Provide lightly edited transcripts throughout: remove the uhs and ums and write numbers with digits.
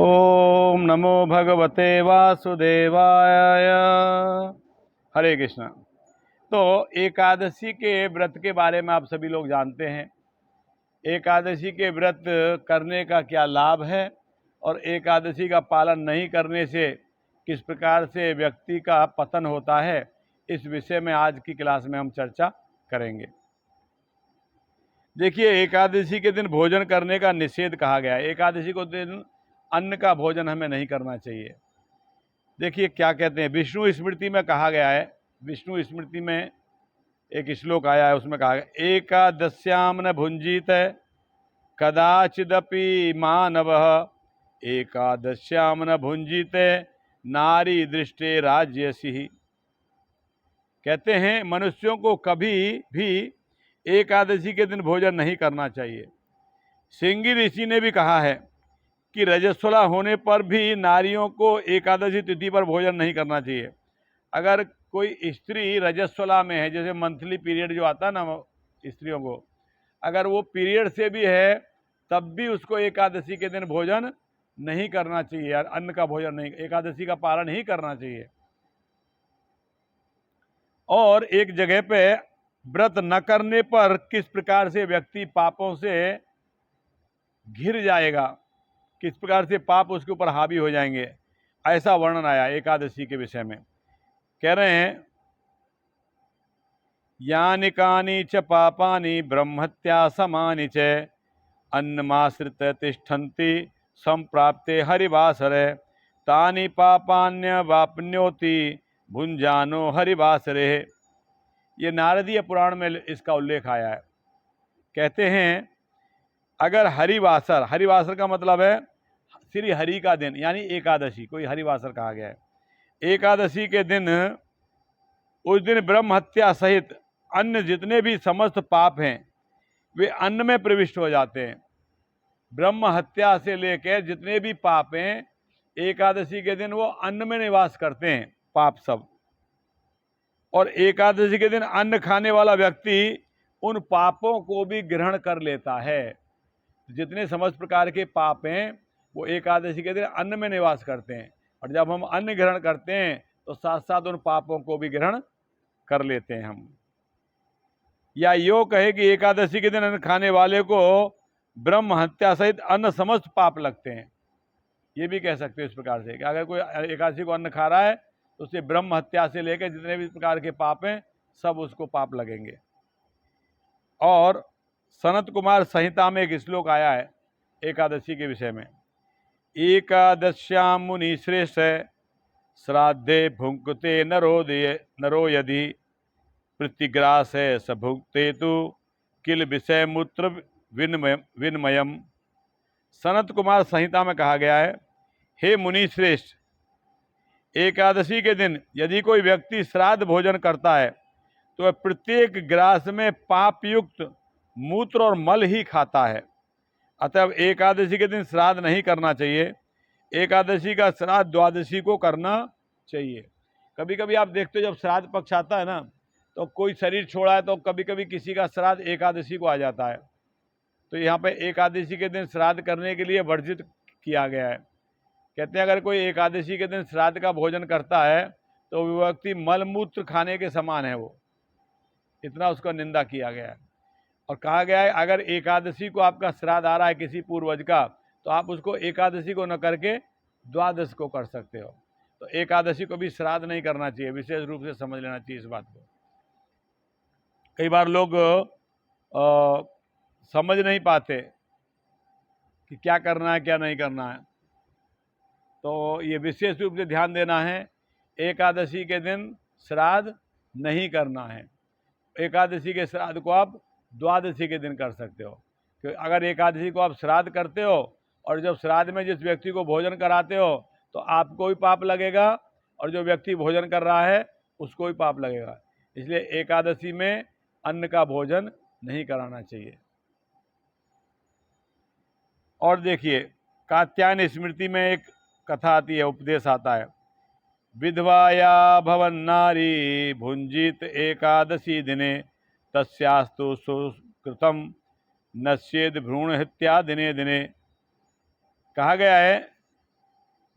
ओम नमो भगवते वासुदेवाय। हरे कृष्णा। तो एकादशी के व्रत के बारे में आप सभी लोग जानते हैं। एकादशी के व्रत करने का क्या लाभ है और एकादशी का पालन नहीं करने से किस प्रकार से व्यक्ति का पतन होता है, इस विषय में आज की क्लास में हम चर्चा करेंगे। देखिए, एकादशी के दिन भोजन करने का निषेध कहा गया है। एकादशी को दिन अन्न का भोजन हमें नहीं करना चाहिए। देखिए क्या कहते हैं, विष्णु स्मृति में कहा गया है। विष्णु स्मृति में एक श्लोक आया है, उसमें कहा गया एकादश्याम न भुंजीत कदाचिदपि मानवः एकादश्याम न भुंजीत नारी दृष्टे राज्यसी। कहते हैं मनुष्यों को कभी भी एकादशी के दिन भोजन नहीं करना चाहिए। श्रृंगी ऋषि ने भी कहा है कि रजस्वला होने पर भी नारियों को एकादशी तिथि पर भोजन नहीं करना चाहिए। अगर कोई स्त्री रजस्वला में है, जैसे मंथली पीरियड जो आता है ना स्त्रियों को, अगर वो पीरियड से भी है तब भी उसको एकादशी के दिन भोजन नहीं करना चाहिए यार, अन्न का भोजन नहीं, एकादशी का पालन ही करना चाहिए। और एक जगह पे व्रत न करने पर किस प्रकार से व्यक्ति पापों से घिर जाएगा, किस प्रकार से पाप उसके ऊपर हावी हो जाएंगे, ऐसा वर्णन आया एकादशी के विषय में। कह रहे हैं यानि कानि च पापानि ब्रह्मत्या समानि च अन्नमाश्रित तिष्ठन्ति संप्राप्ते हरिवासरे तानि पापान्य वाप्नोति भुंजानो हरिवासरे। ये नारदीय पुराण में इसका उल्लेख आया है। कहते हैं अगर हरिवासर, हरिवासर का मतलब है श्री हरि का दिन, यानी एकादशी को हरिवासर कहा गया है। एकादशी के दिन, उस दिन ब्रह्म हत्या सहित अन्य जितने भी समस्त पाप हैं वे अन्न में प्रविष्ट हो जाते हैं। ब्रह्म हत्या से लेकर जितने भी पाप हैं एकादशी के दिन वो अन्न में निवास करते हैं, पाप सब। और एकादशी के दिन अन्न खाने वाला व्यक्ति उन पापों को भी ग्रहण कर लेता है। जितने समस्त प्रकार के पाप हैं वो एकादशी के दिन अन्न में निवास करते हैं, और जब हम अन्न ग्रहण करते हैं तो साथ साथ उन पापों को भी ग्रहण कर लेते हैं हम। या यो कहे कि एकादशी के दिन अन्न खाने वाले को ब्रह्म हत्या सहित अन्य समस्त पाप लगते हैं। ये भी कह सकते हो इस प्रकार से कि अगर कोई एकादशी को अन्न खा रहा है तो उसे ब्रह्म हत्या से लेकर जितने भी प्रकार के पाप हैं सब उसको पाप लगेंगे। और सनत कुमार संहिता में एक श्लोक आया है एकादशी के विषय में। एकादश्याम मुनि श्रेष्ठ श्राद्धे भुंक्ते नरो यदि प्रतिग्रास है स भुक्ते तु किल विषय मूत्र विनमयम। सनत कुमार संहिता में कहा गया है, हे मुनि श्रेष्ठ, एकादशी के दिन यदि कोई व्यक्ति श्राद्ध भोजन करता है तो वह प्रत्येक ग्रास में पाप युक्त मूत्र और मल ही खाता है। अतः एकादशी के दिन श्राद्ध नहीं करना चाहिए। एकादशी का श्राद्ध द्वादशी को करना चाहिए। कभी कभी आप देखते हो जब श्राद्ध पक्ष आता है ना, तो कोई शरीर छोड़ा है तो कभी कभी किसी का श्राद्ध एकादशी को आ जाता है। तो यहाँ पे एकादशी के दिन श्राद्ध करने के लिए वर्जित किया गया है। कहते हैं अगर कोई एकादशी के दिन श्राद्ध का भोजन करता है तो वो व्यक्ति मलमूत्र खाने के समान है, वो इतना उसका निंदा किया गया है। और कहा गया है अगर एकादशी को आपका श्राद्ध आ रहा है किसी पूर्वज का, तो आप उसको एकादशी को न करके द्वादश को कर सकते हो। तो एकादशी को भी श्राद्ध नहीं करना चाहिए, विशेष रूप से समझ लेना चाहिए इस बात को। कई बार लोग समझ नहीं पाते कि क्या करना है क्या नहीं करना है, तो ये विशेष रूप से ध्यान देना है। एकादशी के दिन श्राद्ध नहीं करना है। एकादशी के श्राद्ध को आप द्वादशी के दिन कर सकते हो। क्योंकि अगर एकादशी को आप श्राद्ध करते हो और जब श्राद्ध में जिस व्यक्ति को भोजन कराते हो तो आपको भी पाप लगेगा और जो व्यक्ति भोजन कर रहा है उसको भी पाप लगेगा। इसलिए एकादशी में अन्न का भोजन नहीं कराना चाहिए। और देखिए, कात्यायन स्मृति में एक कथा आती है, उपदेश आता है। विधवाया भवन नारी भुंजित एकादशी दिने तस्यास्तु सुकृतम नश्येद भ्रूण हत्या दिने दिने। कहा गया है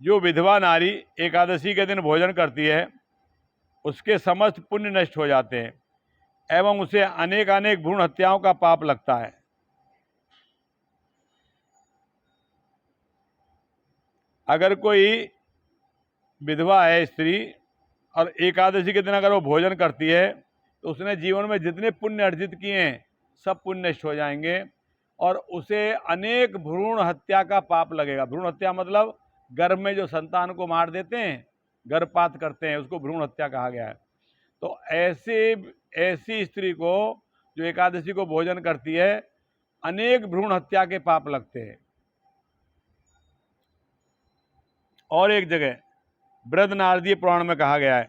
जो विधवा नारी एकादशी के दिन भोजन करती है उसके समस्त पुण्य नष्ट हो जाते हैं एवं उसे अनेक अनेक भ्रूण हत्याओं का पाप लगता है। अगर कोई विधवा है स्त्री और एकादशी के दिन अगर वो भोजन करती है तो उसने जीवन में जितने पुण्य अर्जित किए हैं सब पुण्य नष्ट हो जाएंगे और उसे अनेक भ्रूण हत्या का पाप लगेगा। भ्रूण हत्या मतलब गर्भ में जो संतान को मार देते हैं, गर्भपात करते हैं, उसको भ्रूण हत्या कहा गया है। तो ऐसी स्त्री को जो एकादशी को भोजन करती है अनेक भ्रूण हत्या के पाप लगते हैं। और एक जगह बृहदनारदीय पुराण में कहा गया है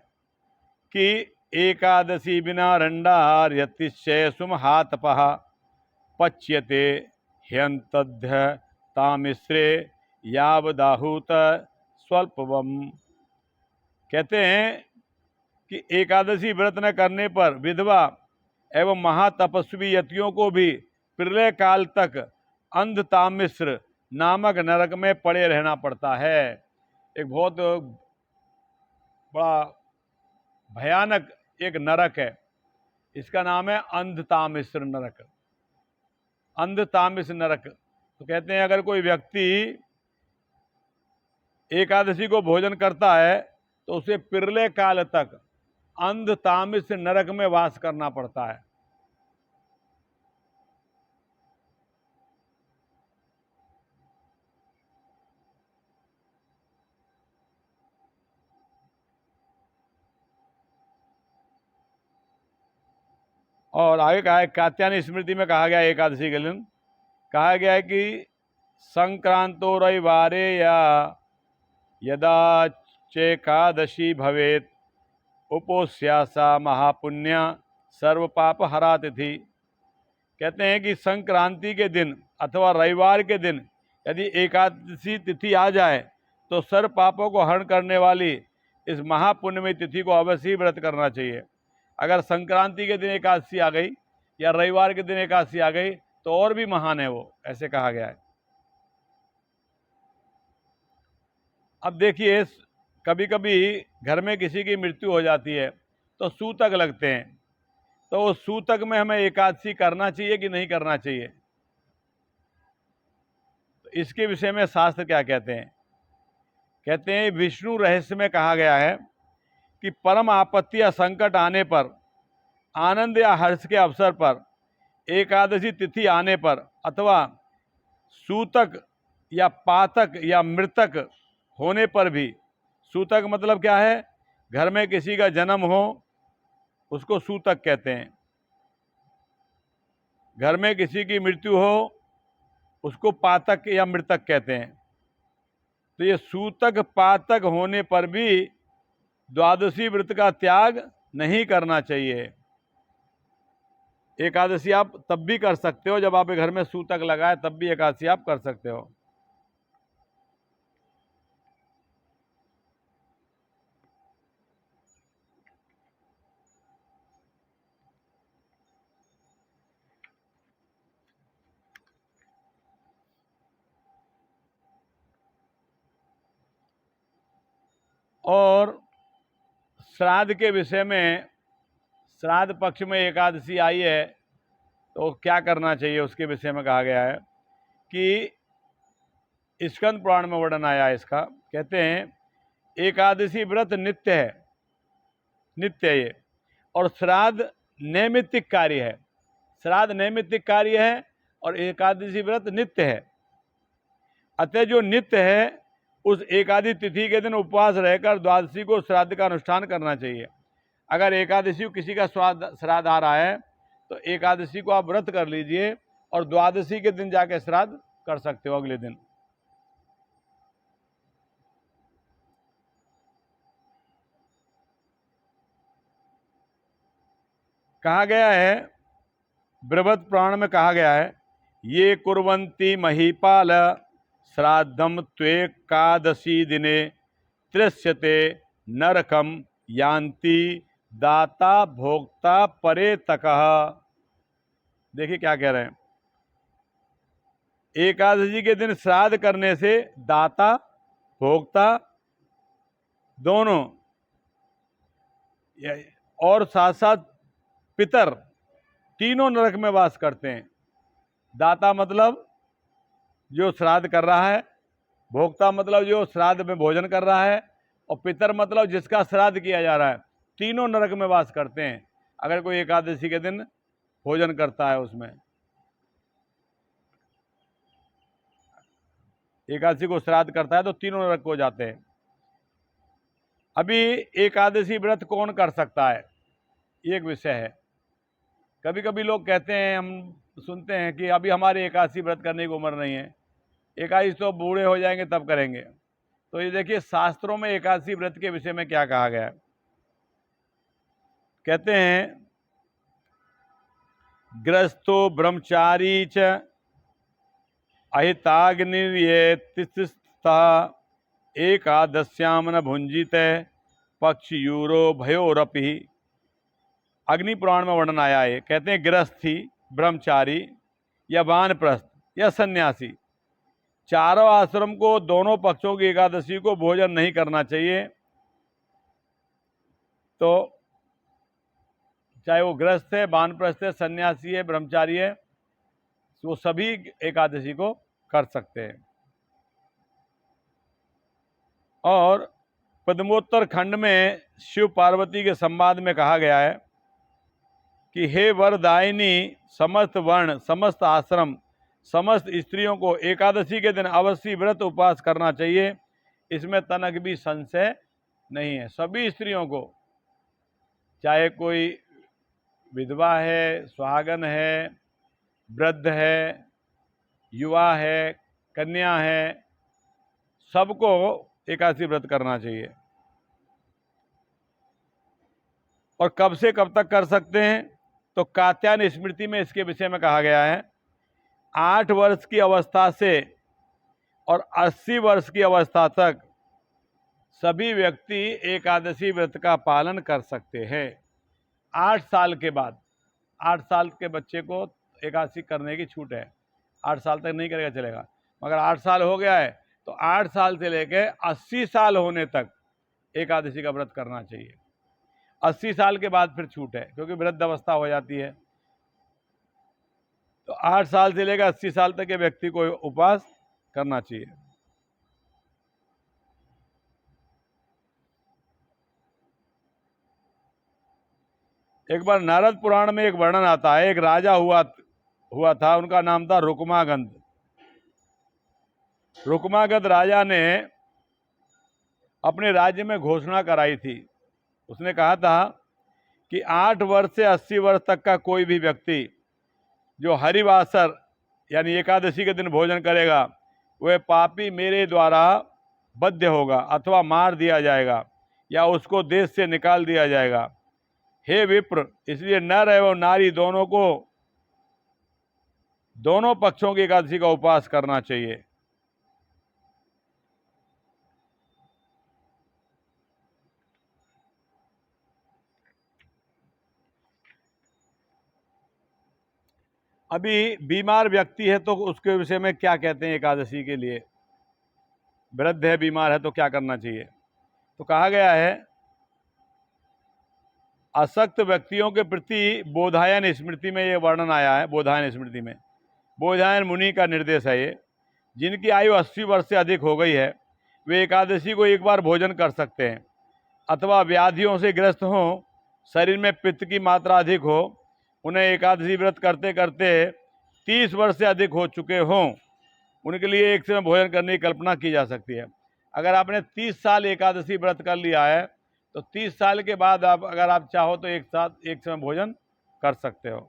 कि एकादशी बिना रंडार यतिशय सुमहातपः पच्यते ह्यंतध्य तामिश्रे यावदाहूत स्वल्पवम। कहते हैं कि एकादशी व्रत न करने पर विधवा एवं महातपस्वी यतियों को भी प्रलय काल तक अंधतामिश्र नामक नरक में पड़े रहना पड़ता है। एक बहुत बड़ा भयानक एक नरक है, इसका नाम है अंधतामिश्र नरक, अंधतामिश्र नरक। तो कहते हैं अगर कोई व्यक्ति एकादशी को भोजन करता है तो उसे प्रलय काल तक अंधतामिश्र नरक में वास करना पड़ता है। और आगे कहा है कात्यायनी स्मृति में कहा गया है एकादशी के दिन कहा गया है कि संक्रांतो रविवारे या यदा चेकादशी भवेत उपोस्यासा महापुण्य सर्व पाप हरा तिथि। कहते हैं कि संक्रांति के दिन अथवा रविवार के दिन यदि एकादशी तिथि आ जाए तो सर्व पापों को हरण करने वाली इस महापुण्यमयी तिथि को अवश्य ही व्रत करना चाहिए। अगर संक्रांति के दिन एकादशी आ गई या रविवार के दिन एकादशी आ गई तो और भी महान है वो, ऐसे कहा गया है। अब देखिए कभी कभी घर में किसी की मृत्यु हो जाती है तो सूतक लगते हैं, तो उस सूतक में हमें एकादशी करना चाहिए कि नहीं करना चाहिए, तो इसके विषय में शास्त्र क्या कहते हैं। कहते हैं विष्णु रहस्य में कहा गया है कि परम आपत्ति या संकट आने पर, आनंद या हर्ष के अवसर पर, एकादशी तिथि आने पर अथवा सूतक या पातक या मृतक होने पर भी, सूतक मतलब क्या है, घर में किसी का जन्म हो उसको सूतक कहते हैं, घर में किसी की मृत्यु हो उसको पातक या मृतक कहते हैं। तो ये सूतक पातक होने पर भी द्वादशी व्रत का त्याग नहीं करना चाहिए। एकादशी आप तब भी कर सकते हो जब आपके घर में सूतक लगा है, तब भी एकादशी आप कर सकते हो। और श्राद्ध के विषय में, श्राद्ध पक्ष में एकादशी आई है तो क्या करना चाहिए उसके विषय में कहा गया है कि स्कंद पुराण में वर्णन आया है इसका। कहते हैं एकादशी व्रत नित्य है, नित्य ये, और श्राद्ध नैमित्तिक कार्य है। श्राद्ध नैमित्तिक कार्य है और एकादशी व्रत नित्य है। अतः जो नित्य है उस एकादशी तिथि के दिन उपवास रहकर द्वादशी को श्राद्ध का अनुष्ठान करना चाहिए। अगर एकादशी को किसी का श्राद्ध आ रहा है तो एकादशी को आप व्रत कर लीजिए और द्वादशी के दिन जाके श्राद्ध कर सकते हो अगले दिन। कहा गया है बृहद पुराण में कहा गया है ये कुर्वन्ति महीपाल श्राद्धम त्वेकादशी दिने तृष्यते नरकम यान्ति दाता भोक्ता परे तकः। देखिए क्या कह रहे हैं, एकादशी के दिन श्राद्ध करने से दाता भोक्ता दोनों, और साथ साथ पितर तीनों नरक में वास करते हैं। दाता मतलब जो श्राद्ध कर रहा है, भोक्ता मतलब जो श्राद्ध में भोजन कर रहा है, और पितर मतलब जिसका श्राद्ध किया जा रहा है। तीनों नरक में वास करते हैं अगर कोई एकादशी के दिन भोजन करता है। उसमें एकादशी को श्राद्ध करता है तो तीनों नरक को जाते हैं। अभी एकादशी व्रत कौन कर सकता है, ये एक विषय है। कभी कभी लोग कहते हैं, हम सुनते हैं कि अभी हमारी एकादशी व्रत करने की उम्र नहीं है, एकादशी तो बूढ़े हो जाएंगे तब करेंगे। तो ये देखिए शास्त्रों में एकादशी व्रत के विषय में क्या कहा गया है। कहते हैं ग्रस्तो ब्रह्मचारी च अहिताग्निर्येतिस्ता एकादश्याम न भुंजित पक्षयूरो भयोरपि। अग्नि पुराण में वर्णन आया है। कहते हैं गृहस्थी, ब्रह्मचारी या वानप्रस्थ या सन्यासी, चारों आश्रम को दोनों पक्षों की एकादशी को भोजन नहीं करना चाहिए। तो चाहे वो गृहस्थ है, वानप्रस्थ है, सन्यासी है, ब्रह्मचारी है, वो सभी एकादशी को कर सकते हैं। और पद्मोत्तर खंड में शिव पार्वती के संवाद में कहा गया है कि हे वरदायिनी, समस्त वर्ण, समस्त आश्रम, समस्त स्त्रियों को एकादशी के दिन अवश्य व्रत उपवास करना चाहिए, इसमें तनक भी संशय नहीं है। सभी स्त्रियों को, चाहे कोई विधवा है, सुहागन है, वृद्ध है, युवा है, कन्या है, सबको एकादशी व्रत करना चाहिए। और कब से कब तक कर सकते हैं, तो कात्यायन स्मृति में इसके विषय में कहा गया है 8 वर्ष की अवस्था से और 80 वर्ष की अवस्था तक सभी व्यक्ति एकादशी व्रत का पालन कर सकते हैं। 8 साल के बाद, 8 साल के बच्चे को एकादशी करने की छूट है। 8 साल तक नहीं करेगा चलेगा, मगर 8 साल हो गया है तो 8 साल से लेकर 80 साल होने तक एकादशी का व्रत करना चाहिए। 80 साल के बाद फिर छूट है, क्योंकि वृद्ध अवस्था हो जाती है। तो 8 साल से लेकर 80 साल तक के व्यक्ति को उपवास करना चाहिए। एक बार नारद पुराण में एक वर्णन आता है, एक राजा हुआ था, उनका नाम था रुकमागंध। रुकमागंध राजा ने अपने राज्य में घोषणा कराई थी। उसने कहा था कि 8 वर्ष से 80 वर्ष तक का कोई भी व्यक्ति जो हरिवासर यानी एकादशी के दिन भोजन करेगा, वह पापी मेरे द्वारा बद्ध होगा अथवा मार दिया जाएगा या उसको देश से निकाल दिया जाएगा। हे विप्र, इसलिए नर एवं नारी दोनों को, दोनों पक्षों की एकादशी का उपवास करना चाहिए। अभी बीमार व्यक्ति है तो उसके विषय में क्या कहते हैं एकादशी के लिए। वृद्ध है, बीमार है तो क्या करना चाहिए। तो कहा गया है अशक्त व्यक्तियों के प्रति बोधायन स्मृति में ये वर्णन आया है। बोधायन स्मृति में बोधायन मुनि का निर्देश है ये, जिनकी आयु 80 वर्ष से अधिक हो गई है वे एकादशी को एक बार भोजन कर सकते हैं, अथवा व्याधियों से ग्रस्त हों, शरीर में पित्त की मात्रा अधिक हो, उन्हें एकादशी व्रत करते करते 30 वर्ष से अधिक हो चुके हों, उनके लिए एक समय भोजन करने की कल्पना की जा सकती है। अगर आपने 30 साल एकादशी व्रत कर लिया है तो 30 साल के बाद आप, अगर आप चाहो तो एक साथ एक समय भोजन कर सकते हो।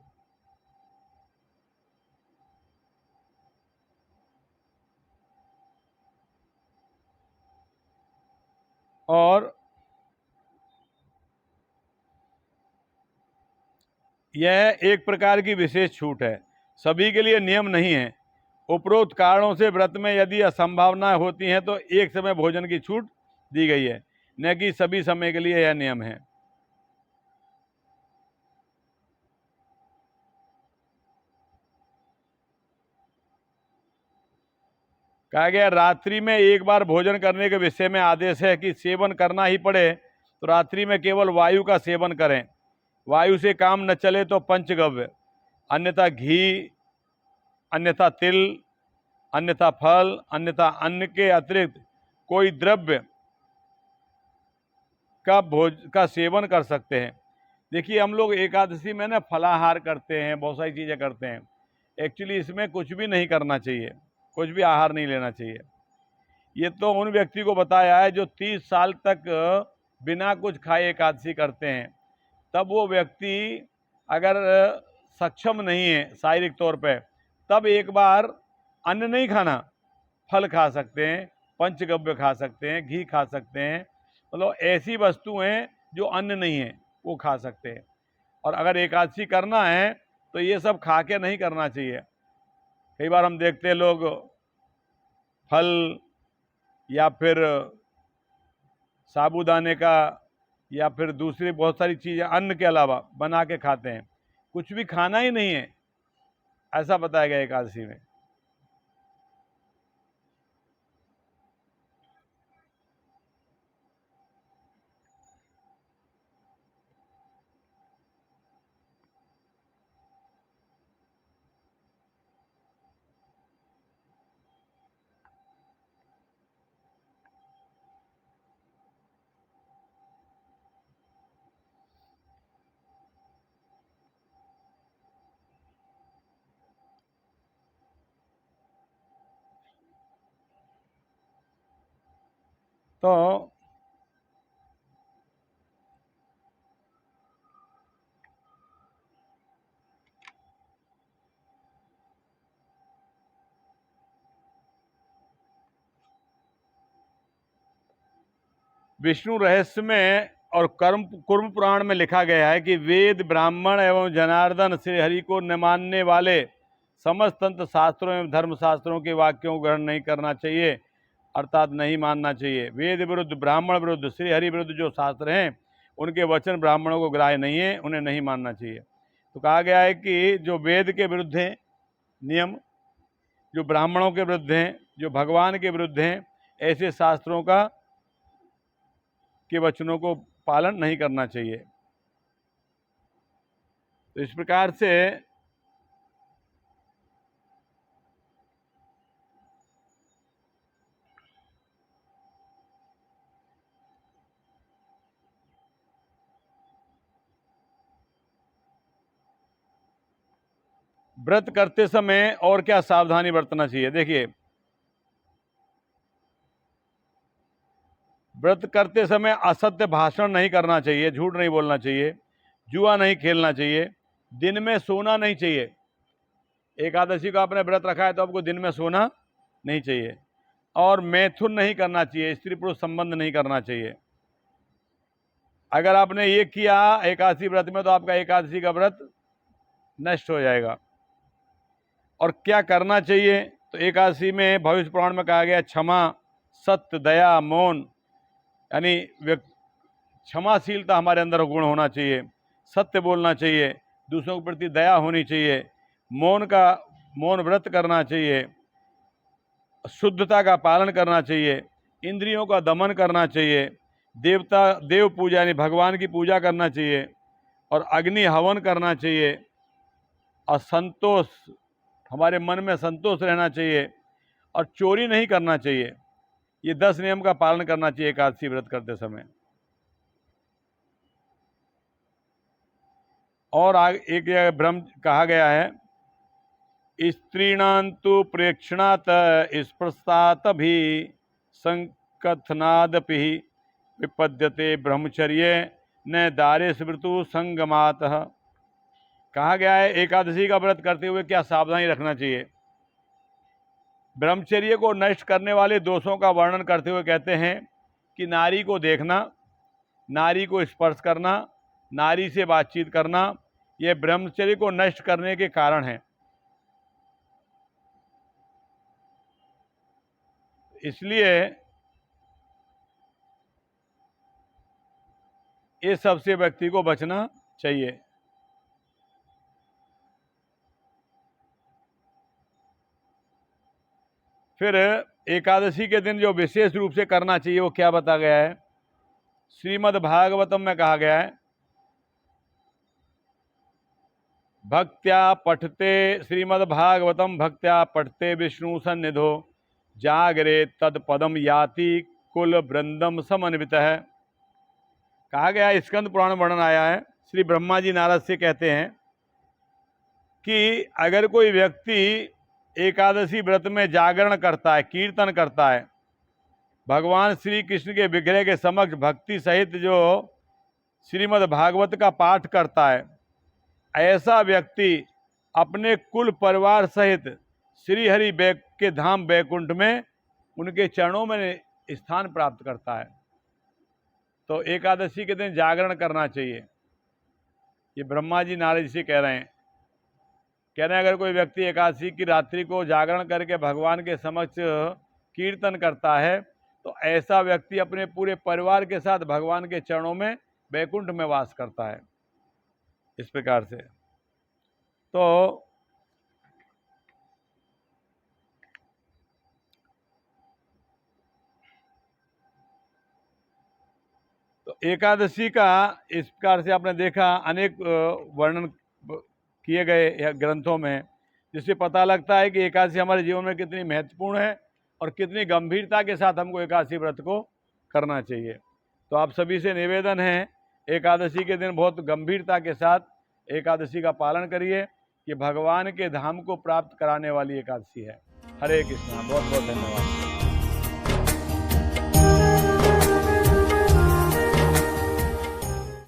और यह एक प्रकार की विशेष छूट है, सभी के लिए नियम नहीं है। उपरोक्त कारणों से व्रत में यदि असंभावना होती है तो एक समय भोजन की छूट दी गई है, न कि सभी समय के लिए यह नियम है। कहा गया रात्रि में एक बार भोजन करने के विषय में आदेश है कि सेवन करना ही पड़े तो रात्रि में केवल वायु का सेवन करें। वायु से काम न चले तो पंचगव्य, अन्यथा घी, अन्यथा तिल, अन्यथा फल, अन्यथा अन्न के अतिरिक्त कोई द्रव्य का सेवन कर सकते हैं। देखिए हम लोग एकादशी में ना फलाहार करते हैं, बहुत सारी चीज़ें करते हैं। एक्चुअली इसमें कुछ भी नहीं करना चाहिए, कुछ भी आहार नहीं लेना चाहिए। ये तो उन व्यक्ति को बताया है जो 30 साल तक बिना कुछ खाए एकादशी करते हैं। तब वो व्यक्ति अगर सक्षम नहीं है शारीरिक तौर पे, तब एक बार अन्न नहीं खाना, फल खा सकते हैं, पंचगव्य खा सकते हैं, घी खा सकते हैं, मतलब ऐसी वस्तुएं जो अन्न नहीं है वो खा सकते हैं। और अगर एकादशी करना है तो ये सब खा के नहीं करना चाहिए। कई बार हम देखते हैं लोग फल या फिर साबूदाने का या फिर दूसरी बहुत सारी चीज़ें अन्न के अलावा बना के खाते हैं। कुछ भी खाना ही नहीं है, ऐसा बताया गया एकादशी में। तो विष्णु रहस्य में और कुर्म पुराण में लिखा गया है कि वेद, ब्राह्मण एवं जनार्दन श्री हरि को न मानने वाले समस्त तंत्र शास्त्रों एवं धर्मशास्त्रों के वाक्यों को ग्रहण नहीं करना चाहिए, अर्थात नहीं मानना चाहिए। वेद विरुद्ध, ब्राह्मण विरुद्ध, श्री हरि विरुद्ध जो शास्त्र हैं उनके वचन ब्राह्मणों को ग्राह्य नहीं है, उन्हें नहीं मानना चाहिए। तो कहा गया है कि जो वेद के विरुद्ध हैं नियम, जो ब्राह्मणों के विरुद्ध हैं, जो भगवान के विरुद्ध हैं, ऐसे शास्त्रों का के वचनों को पालन नहीं करना चाहिए। तो इस प्रकार से व्रत करते समय और क्या सावधानी बरतना चाहिए। देखिए व्रत करते समय असत्य भाषण नहीं करना चाहिए, झूठ नहीं बोलना चाहिए, जुआ नहीं खेलना चाहिए, दिन में सोना नहीं चाहिए। एकादशी का आपने व्रत रखा है तो आपको दिन में सोना नहीं चाहिए, और मैथुन नहीं करना चाहिए, स्त्री पुरुष संबंध नहीं करना चाहिए। अगर आपने ये किया एकादशी व्रत में तो आपका एकादशी का व्रत नष्ट हो जाएगा। और क्या करना चाहिए, तो एकादशी में भविष्य पुराण में कहा गया क्षमा, सत्य, दया, मौन, यानी क्षमाशीलता हमारे अंदर गुण होना चाहिए, सत्य बोलना चाहिए, दूसरों के प्रति दया होनी चाहिए, मौन व्रत करना चाहिए, शुद्धता का पालन करना चाहिए, इंद्रियों का दमन करना चाहिए, देव पूजा यानी भगवान की पूजा करना चाहिए, और अग्नि हवन करना चाहिए, और संतोष, हमारे मन में संतोष रहना चाहिए, और चोरी नहीं करना चाहिए। ये 10 नियम का पालन करना चाहिए एकादशी व्रत करते समय। और एक जगह ब्रह्म कहा गया है, स्त्रीणांतु प्रेक्षणात स्पृशात भी संकथनादपि विपद्यते ब्रह्मचर्य न दारे स्मृतु संगमात। कहा गया है एकादशी का व्रत करते हुए क्या सावधानी रखना चाहिए। ब्रह्मचर्य को नष्ट करने वाले दोषों का वर्णन करते हुए कहते हैं कि नारी को देखना, नारी को स्पर्श करना, नारी से बातचीत करना, यह ब्रह्मचर्य को नष्ट करने के कारण है। इसलिए इस सबसे व्यक्ति को बचना चाहिए। फिर एकादशी के दिन जो विशेष रूप से करना चाहिए वो क्या बताया गया है? श्रीमद् भागवतम में कहा गया है, भक्त्या पठते श्रीमद् भागवतम भक्त्या पठते विष्णु सन्निधो जागरे तद पदम याति कुल वृंदम समन्वित है। कहा गया है, स्कंद पुराण वर्णन आया है, श्री ब्रह्मा जी नारद से कहते हैं कि अगर कोई व्यक्ति एकादशी व्रत में जागरण करता है, कीर्तन करता है, भगवान श्री कृष्ण के विग्रह के समक्ष भक्ति सहित जो श्रीमद् भागवत का पाठ करता है, ऐसा व्यक्ति अपने कुल परिवार सहित श्री हरि के धाम बैकुंठ में उनके चरणों में स्थान प्राप्त करता है। तो एकादशी के दिन जागरण करना चाहिए। ये ब्रह्मा जी नारद जी से कह रहे हैं अगर कोई व्यक्ति एकादशी की रात्रि को जागरण करके भगवान के समक्ष कीर्तन करता है तो ऐसा व्यक्ति अपने पूरे परिवार के साथ भगवान के चरणों में बैकुंठ में वास करता है। इस प्रकार से तो एकादशी का इस प्रकार से आपने देखा, अनेक वर्णन किए गए ग्रंथों में, जिससे पता लगता है कि एकादशी हमारे जीवन में कितनी महत्वपूर्ण है और कितनी गंभीरता के साथ हमको एकादशी व्रत को करना चाहिए। तो आप सभी से निवेदन है, एकादशी के दिन बहुत गंभीरता के साथ एकादशी का पालन करिए कि भगवान के धाम को प्राप्त कराने वाली एकादशी है। हरे कृष्णा। बहुत बहुत धन्यवाद।